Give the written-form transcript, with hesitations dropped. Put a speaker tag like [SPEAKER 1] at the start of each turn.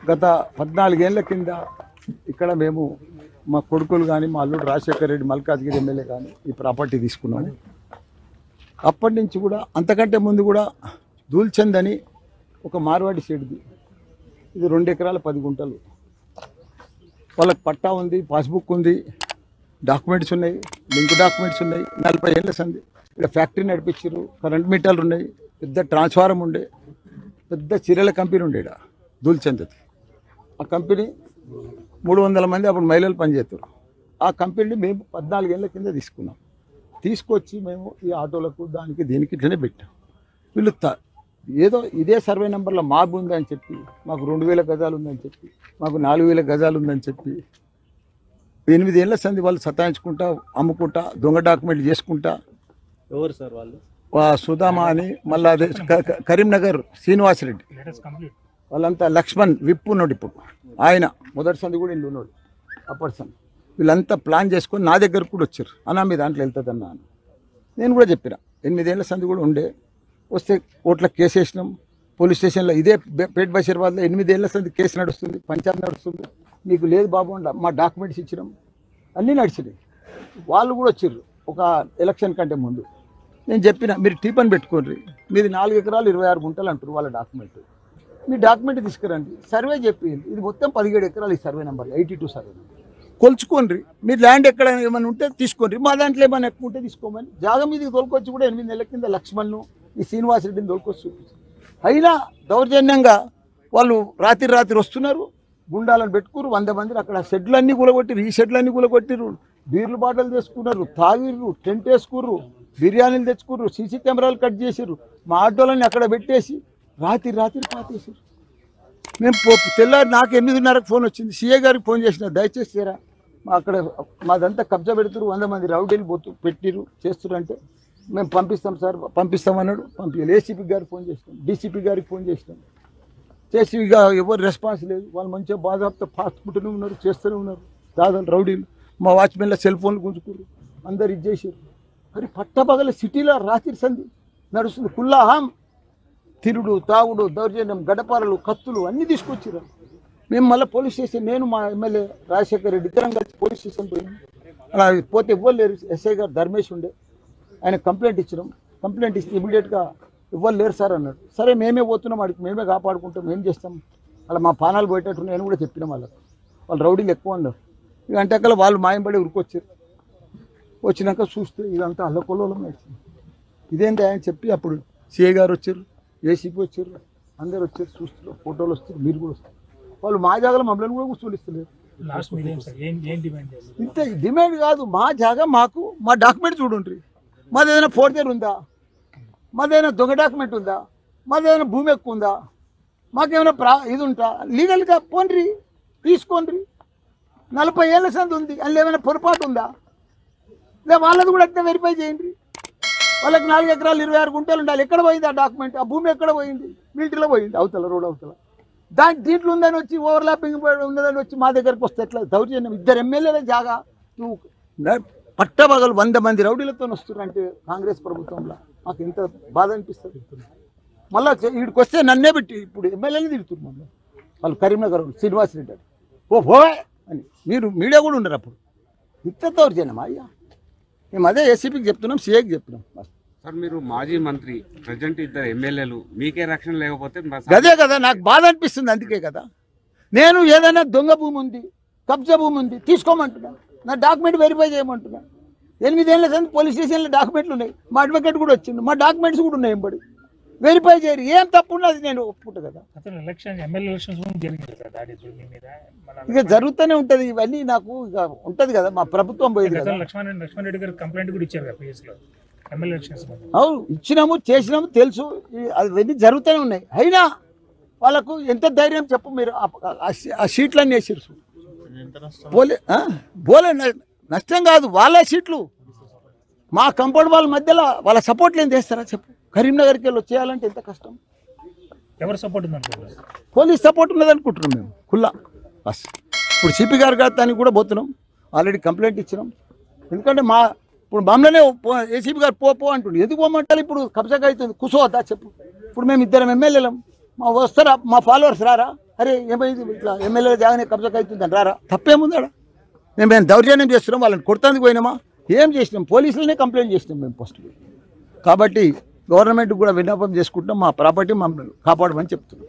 [SPEAKER 1] గత 14 ఏళ్ల కింద ఇక్కడ మేము మా కొడుకులు కానీ మా అల్లుడు రాజశేఖర రెడ్డి మల్కాజ్గిరి ఎమ్మెల్యే కానీ ఈ ప్రాపర్టీ తీసుకున్నాము. అప్పటి నుంచి కూడా అంతకంటే ముందు కూడా దూల్చంద్ అని ఒక మార్వాడి షెడ్ది, ఇది 2 ఎకరాల 10 గుంటలు. వాళ్ళకి పట్టా ఉంది, పాస్బుక్ ఉంది, డాక్యుమెంట్స్ ఉన్నాయి, లింక్ డాక్యుమెంట్స్ ఉన్నాయి. 40 ఏళ్ళ సంది ఇక్కడ ఫ్యాక్టరీ నడిపించారు, కరెంట్ మీటర్లు ఉన్నాయి, పెద్ద ట్రాన్స్ఫారం ఉండే, పెద్ద చీరల కంపెనీ ఉండే ఇక్కడ దూల్చంద్ది. ఆ కంపెనీ 300 మంది అప్పుడు మహిళలు పనిచేస్తారు. ఆ కంపెనీని మేము 14 ఏళ్ళ కింద తీసుకున్నాం. తీసుకొచ్చి మేము ఈ ఆటోలకు దానికి దీనికి ఇట్లనే పెట్టాం. వీళ్ళు ఏదో ఇదే సర్వే నెంబర్లో మాబ్ ఉందని చెప్పి, మాకు 2000 గజాలు ఉందని చెప్పి, మాకు 4000 గజాలు ఉందని చెప్పి 8 ఏళ్ళ సంది వాళ్ళు సతాయించుకుంటా, అమ్ముకుంటా, దొంగ డాక్యుమెంట్లు చేసుకుంటా.
[SPEAKER 2] ఎవరు సార్ వాళ్ళు?
[SPEAKER 1] సుధామా అని, మళ్ళీ అదే కరీంనగర్ శ్రీనివాసరెడ్డి, వాళ్ళంతా లక్ష్మణ్ విప్పు ఉన్నాడు ఇప్పుడు, ఆయన మొదటి సంది కూడా ఇల్లు ఉన్నాడు అప్పటి సంది. వీళ్ళంతా ప్లాన్ చేసుకొని నా దగ్గరకు కూడా వచ్చారు. అన్నా మీ దాంట్లో వెళ్తుందన్నా అని నేను కూడా చెప్పిన. 8 ఏళ్ళ సంది కూడా ఉండే, వస్తే కోర్టులో కేసు వేసినాం. పోలీస్ స్టేషన్లో ఇదే పేట్ బషీరాబాద్లో 8 ఏళ్ళ సంది కేసు నడుస్తుంది, పంచాయతీ నడుస్తుంది. మీకు లేదు బాబు మా డాక్యుమెంట్స్ ఇచ్చినాం, అన్నీ నడిచినాయి. వాళ్ళు కూడా వచ్చారు ఒక ఎలక్షన్ కంటే ముందు. నేను చెప్పిన మీరు టీపని పెట్టుకోండి, మీది 4 ఎకరాలు 26 గుంటలు అంటారు వాళ్ళ డాక్యుమెంట్, మీ డాక్యుమెంట్ తీసుకురండి. సర్వే చెప్పింది ఇది మొత్తం 17 ఎకరాలు, ఈ సర్వే నెంబర్ 82 సర్వే నెంబర్ కొలుచుకోండి. మీరు ల్యాండ్ ఎక్కడ ఏమైనా ఉంటే తీసుకోండి, మా దాంట్లో ఏమైనా ఎక్కువ ఉంటే తీసుకోమని. జాగా మీదకి తోలుకొచ్చి కూడా 8 నెలల కింద లక్ష్మణ్ను ఈ శ్రీనివాసరెడ్డిని తోలుకొచ్చి చూపించారు. అయినా దౌర్జన్యంగా వాళ్ళు రాత్రి వస్తున్నారు, గుండాలను పెట్టుకురు. 100 మంది అక్కడ షెడ్లన్నీ కూలగొట్టిరు, ఈ షెడ్లన్నీ కూలగొట్టిరు, బీర్లు బాటలు తెచ్చుకున్నారు, తాగిర్రు, టెంట్ వేసుకుర్రు, బిర్యానీలు తెచ్చుకుర్రు, సీసీ కెమెరాలు కట్ చేసిర్రు, మా ఆటోలని అక్కడ పెట్టేసి రాత్రి పాతేసారు. మేము తెల్లారి నాకు 8:30కు ఫోన్ వచ్చింది. సీఏ గారికి ఫోన్ చేసిన, దయచేసి చేరా అక్కడ మాదంతా కబ్జా పెడుతురు, 100 మంది రౌడీలు పెట్టిరు చేస్తున్నారు అంటే, మేము పంపిస్తాం సార్ పంపిస్తామన్నాడు. పంపించాలి. ఏసీపీ గారికి ఫోన్ చేసినాం, డీసీపీ గారికి ఫోన్ చేసినాం, చేసి ఇక ఎవరు రెస్పాన్స్ లేదు. వాళ్ళు మంచిగా బాధాపుతో ఫాస్ట్కుంటూనే ఉన్నారు, చేస్తూనే ఉన్నారు. దాదాపు రౌడీలు మా వాచ్మెన్లో సెల్ ఫోన్లు గుంజుకున్నారు, అందరు ఇది చేశారు. మరి పట్టపగల సిటీలో రాత్రి సంధి నడుస్తుంది. కుల్లాహం తిరుడు, తాగుడు, దౌర్జన్యం, గడపారలు, కత్తులు అన్నీ తీసుకొచ్చారు. మేము మళ్ళీ పోలీస్ స్టేషన్, నేను మా ఎమ్మెల్యే రాజశేఖర రెడ్డి ఇద్దరం కలిసి పోలీస్ స్టేషన్ పోయింది. అలా పోతే ఇవ్వరు లేరు. ఎస్ఐ గారు ధర్మేష్ ఉండే, ఆయన కంప్లైంట్ ఇచ్చినాం. కంప్లైంట్ ఇస్తే ఇమీడియట్గా ఇవ్వరు లేరు సార్ అన్నాడు. సరే మేమే పోతున్నాం, వాడికి మేమే కాపాడుకుంటాం, ఏం చేస్తాం, అలా మా పానాలు పోయేటట్టు నేను కూడా చెప్పినాం వాళ్ళకి. వాళ్ళు రౌడీలు ఎక్కువ ఉన్నారు. ఇక అంటే అక్కడ వాళ్ళు మాయంపడి ఉరికొచ్చారు. వచ్చినాక చూస్తే ఇదంతా అల్లకొల్లోలం నడిచింది. ఇదేంటి ఆయన చెప్పి అప్పుడు సిఐ గారు వచ్చారు, ఏసీపీ వచ్చారు, అందరు వచ్చారు, చూస్తారు, ఫోటోలు వస్తారు, మీరు కూడా వస్తారు. వాళ్ళు మా జాగాలో మమ్మల్ని కూడా కూర్చోలిస్తలేరు. ఇంత డిమాండ్ కాదు, మా జాగా మాకు, మా డాక్యుమెంట్ చూడండి. మాది ఏదైనా ఫోర్జరీ ఉందా, మాదేమైనా దొంగ డాక్యుమెంట్ ఉందా, మాదేమైనా భూమి ఎక్కువ ఉందా, మాకేమైనా ఇది ఉంటా, లీగల్గా పోండ్రి తీసుకోండి. 40 ఏళ్ళ సంది ఉంది, అందులో ఏమైనా పొరపాటు ఉందా, లేదా వాళ్ళది కూడా అట్లా వెరిఫై చేయండి. వాళ్ళకి 4 ఎకరాలు 26 గుంటలు ఉండాలి. ఎక్కడ పోయింది ఆ డాక్యుమెంట్, ఆ భూమి ఎక్కడ పోయింది, మిలిటరీలో పోయింది, అవతల రోడ్ అవతల. దీంట్లో ఉందని వచ్చి ఓవర్లాపింగ్ ఉన్నదని వచ్చి మా దగ్గరకు వస్తే ఎట్లా దౌర్జన్యం. 2 ఎమ్మెల్యేల జాగా నువ్వు పట్టబగలు 100 మంది రౌడీలతో వస్తున్నారు అంటే కాంగ్రెస్ ప్రభుత్వంలో మాకు ఎంత బాధ అనిపిస్తుంది. మళ్ళీ వీడికి వస్తే నన్నే పెట్టి ఇప్పుడు ఎమ్మెల్యేని తిడుతున్నారు మళ్ళీ వాళ్ళు. కరీంనగర్ శ్రీనివాసరెడ్డి అని ఓ అని మీరు మీడియా కూడా ఉండరు. అప్పుడు ఇంత దౌర్జన్యం అయ్యా. మేము అదే ఏసీపీకి చెప్తున్నాం, సీఐకి చెప్తున్నాం.
[SPEAKER 3] సార్ మీరు మాజీ మంత్రి, ప్రజెంట్ 2 ఎమ్మెల్యేలు, మీకే రక్షణ లేకపోతే
[SPEAKER 1] అదే కదా నాకు బాధ అనిపిస్తుంది. అందుకే కదా నేను ఏదైనా దొంగ భూమి ఉంది, కబ్జా భూమి ఉంది తీసుకోమంటున్నా, నా డాక్యుమెంట్ వెరిఫై చేయమంటున్నా. 8 ఏళ్ళ సంది పోలీస్ స్టేషన్లో డాక్యుమెంట్లు ఉన్నాయి, మా అడ్వకేట్ కూడా వచ్చింది, మా డాక్యుమెంట్స్ కూడా ఉన్నాయి, ఎంబడి వెరిఫై చేయరు. ఏం తప్పు ఉన్నది నేను ఒప్పుకుంటా కదా. ఇక జరుగుతూనే ఉంటుంది ఇవన్నీ. నాకు ఇక ఉంటుంది కదా, మా ప్రభుత్వం పోయింది కదా. అవును, ఇచ్చినాము, చేసినాము, తెలుసు, అవన్నీ జరుగుతూనే ఉన్నాయి. అయినా వాళ్ళకు ఎంత ధైర్యం చెప్పు. మీరు ఆ సీట్లన్నీ వేసిరు, పోలే నష్టం కాదు, వాళ్ళ సీట్లు మా కంపౌండ్ వాళ్ళ మధ్యలో వాళ్ళ సపోర్ట్లు ఏం చేస్తారా చెప్పు. కరీంనగర్కి వెళ్ళి చేయాలంటే ఎంత కష్టం.
[SPEAKER 2] ఎవరు సపోర్ట్ ఉందనుకుంటున్నారు?
[SPEAKER 1] పోలీస్ సపోర్ట్ ఉన్నదనుకుంటున్నాం మేము ఖుల్లా. బస్ ఇప్పుడు సిపి గారి దానికి కూడా పోతున్నాం, ఆల్రెడీ కంప్లైంట్ ఇచ్చినాం. ఎందుకంటే ఇప్పుడు మమ్మల్నే ఏసీపీ గారు పో అంటుండే. ఎందుకు పోమంటారు? ఇప్పుడు కబ్జాగా అవుతుంది, కూర్చోవద్దా చెప్పు. ఇప్పుడు మేము 2 ఎమ్మెల్యేలం, మా వస్తారా మా ఫాలోవర్స్ రారా, అరే ఏమైంది ఇట్లా ఎమ్మెల్యే జాగానే కబ్జాకి అవుతుందని రారా, తప్పేముందాడా? మేము దౌర్జన్యం చేస్తున్నాం, వాళ్ళని కొడతానికి పోయినామా, ఏం చేసినాం? పోలీసులనే కంప్లైంట్ చేసినాం మేము ఫస్ట్. కాబట్టి గవర్నమెంట్ కూడా విన్నపం చేసుకుంటాం, మా ప్రాపర్టీ మమ్మల్ని కాపాడమని చెప్తున్నాం.